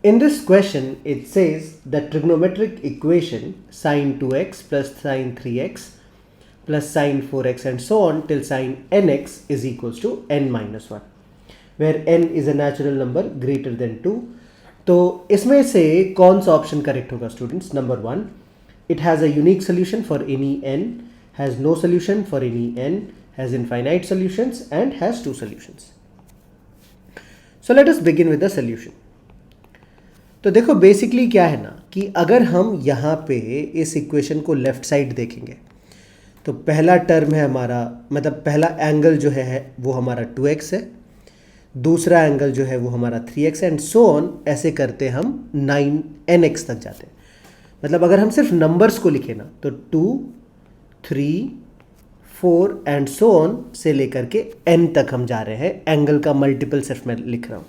In this question, it says the trigonometric equation sine 2x plus sine 3x plus sine 4x and so on till sine nx is equals to n minus 1, where n is a natural number greater than 2. तो इसमें से कौन सा option correct होगा students? Number 1, it has a unique solution for any n, has no solution for any n, has infinite solutions and has 2 solutions. So let us begin with the solution. तो देखो basically क्या है ना कि अगर हम यहाँ पे इस इक्वेशन को लेफ्ट साइड देखेंगे तो पहला टर्म है हमारा, मतलब पहला एंगल जो है वो हमारा 2x है, दूसरा एंगल जो है वो हमारा 3x एंड सो ऑन, ऐसे करते हम 9nx तक जाते हैं. मतलब अगर हम सिर्फ नंबर्स को लिखें ना तो 2, 3, 4 एंड सो ऑन से लेकर के n तक हम जा रहे हैं. एंगल का मल्टीपल सिर्फ मैं लिख रहा हूँ.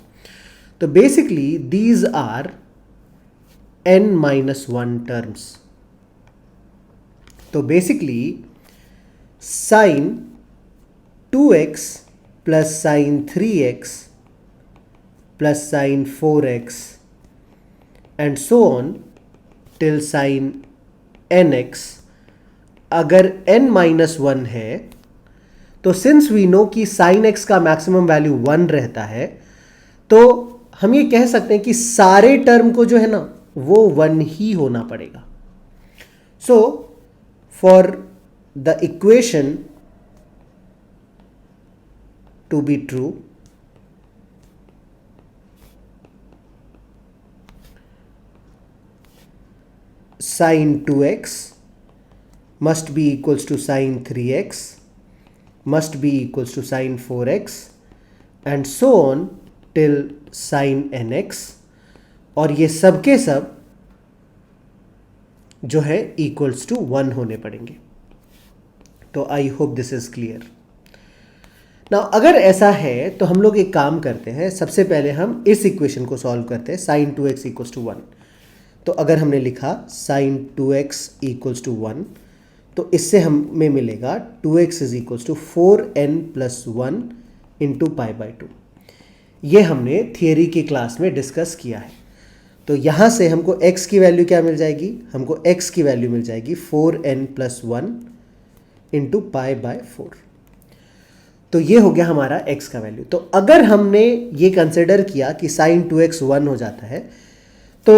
तो basically these are n minus 1 terms. तो basically sin 2x plus sin 3x plus sin 4x and so on till sin nx, अगर n minus 1 है तो सिंस वी नो कि sin x का मैक्सिमम वैल्यू 1 रहता है, तो हम ये कह सकते हैं कि सारे टर्म को जो है ना वो 1 ही होना पड़ेगा. So for the equation to be true, sin 2x must be equals to sin 3x must be equals to sin 4x and so on till sin nx, और ये सब के सब जो है इक्वल्स टू 1 होने पड़ेंगे. तो I hope this is clear. Now अगर ऐसा है तो हम लोग एक काम करते हैं, सबसे पहले हम इस इक्वेशन को सॉल्व करते हैं. sin 2x equals to 1. तो अगर हमने लिखा sin 2x इक्वल्स टू 1 तो इससे हमें मिलेगा 2x is equals to 4n plus 1 into pi by 2. ये हमने थियरी की क्लास में डिस्कस किया है. तो यहाँ से हमको x की वैल्यू क्या मिल जाएगी? हमको x की वैल्यू मिल जाएगी 4n plus 1 into pi by 4. तो ये हो गया हमारा x का वैल्यू. तो अगर हमने ये कंसिडर किया कि sin 2x 1 हो जाता है तो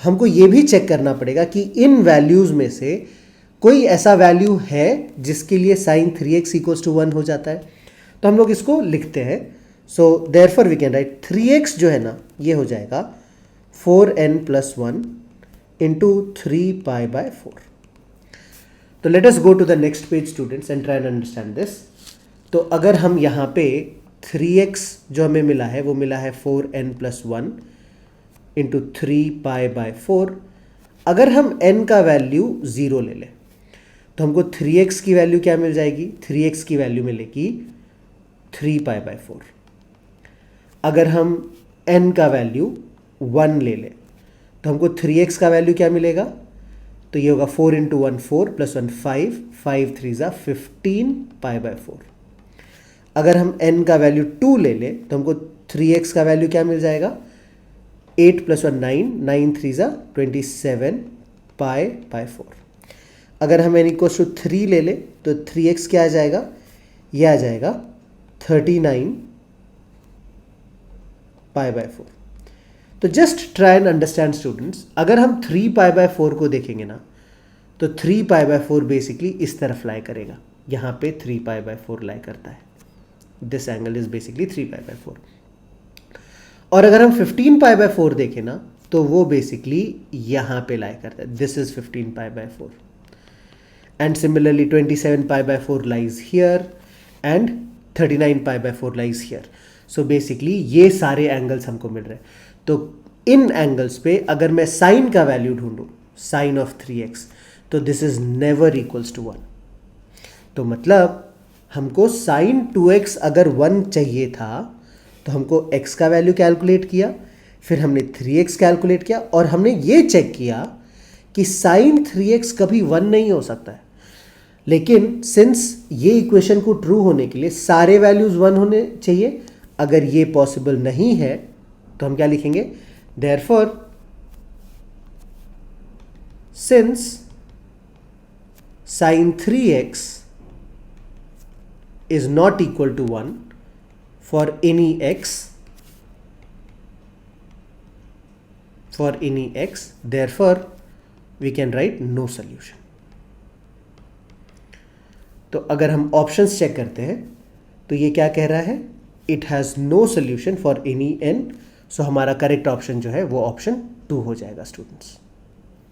हमको ये भी चेक करना पड़ेगा कि इन वैल्यूज में से कोई ऐसा वैल्यू है जिसके लिए sin 3x इक्वल्स टू 1 हो जाता है. तो हम लोग इसको लिखते हैं. So therefore we can write 3x जो है ना ये हो जाएगा 4n plus 1 into 3 pi by 4. तो let us go to the next page students and try and understand this. तो अगर हम यहाँ पे 3x जो हमें मिला है वो मिला है 4n plus 1 into 3 pi by 4. अगर हम n का वैल्यू 0 ले लें तो हमको 3x की वैल्यू क्या मिल जाएगी? 3x की वैल्यू मिलेगी 3 पाई बाय 4. अगर हम n का वैल्यू 1 ले लें तो हमको 3x का वैल्यू क्या मिलेगा? तो ये होगा 4 इंटू 1 4 प्लस 1 5, 5 3 ज़ा 15 पाई बाय 4. अगर हम n का वैल्यू 2 ले लें तो हमको 3x का वैल्यू क्या मिल जाएगा? 8 प्लस 1 9, 9 3 ज़ा 27 पाई बाय 4. अगर हम n इक्वल्स टू 3 ले लें तो 3x क्या आ जाएगा? ये आ जाएगा 39 पाई बाय 4. तो just try and understand students, अगर हम 3 पाई बाय 4 को देखेंगे ना तो 3 पाई बाय 4 बेसिकली इस तरफ लाई करेगा. यहाँ पे 3 पाई बाय 4 लाई करता है. This angle is basically 3 pi by 4. और अगर हम 15 पाई बाय 4 देखें ना तो वो बेसिकली यहाँ पे लाई करता है. This is 15 pi by 4. And similarly 27 pi by 4 lies here and 39 pi by 4 lies here. So basically ये सारे एंगल्स हमको मिल रहे हैं. तो इन एंगल्स पे अगर मैं साइन का वैल्यू ढूंढूं, साइन ऑफ 3x, तो this is never equals to 1. तो मतलब हमको साइन 2x अगर 1 चाहिए था तो हमको x का वैल्यू कैलकुलेट किया, फिर हमने 3x कैलकुलेट किया और हमने ये चेक किया कि साइन 3x कभी 1 नहीं हो सकता है. लेकिन सिंस ये इक्वेशन को ट्रू होने के लिए सारे वैल्यूज 1 होने चाहिए. अगर ये पॉसिबल नहीं है तो हम क्या लिखेंगे? Therefore since sin 3x is not equal to 1 for any x, therefore we can write no solution. तो अगर हम ऑप्शंस चेक करते हैं तो ये क्या कह रहा है, it has no solution for any n, सो हमारा करेक्ट ऑप्शन जो है वो ऑप्शन 2 हो जाएगा स्टूडेंट्स.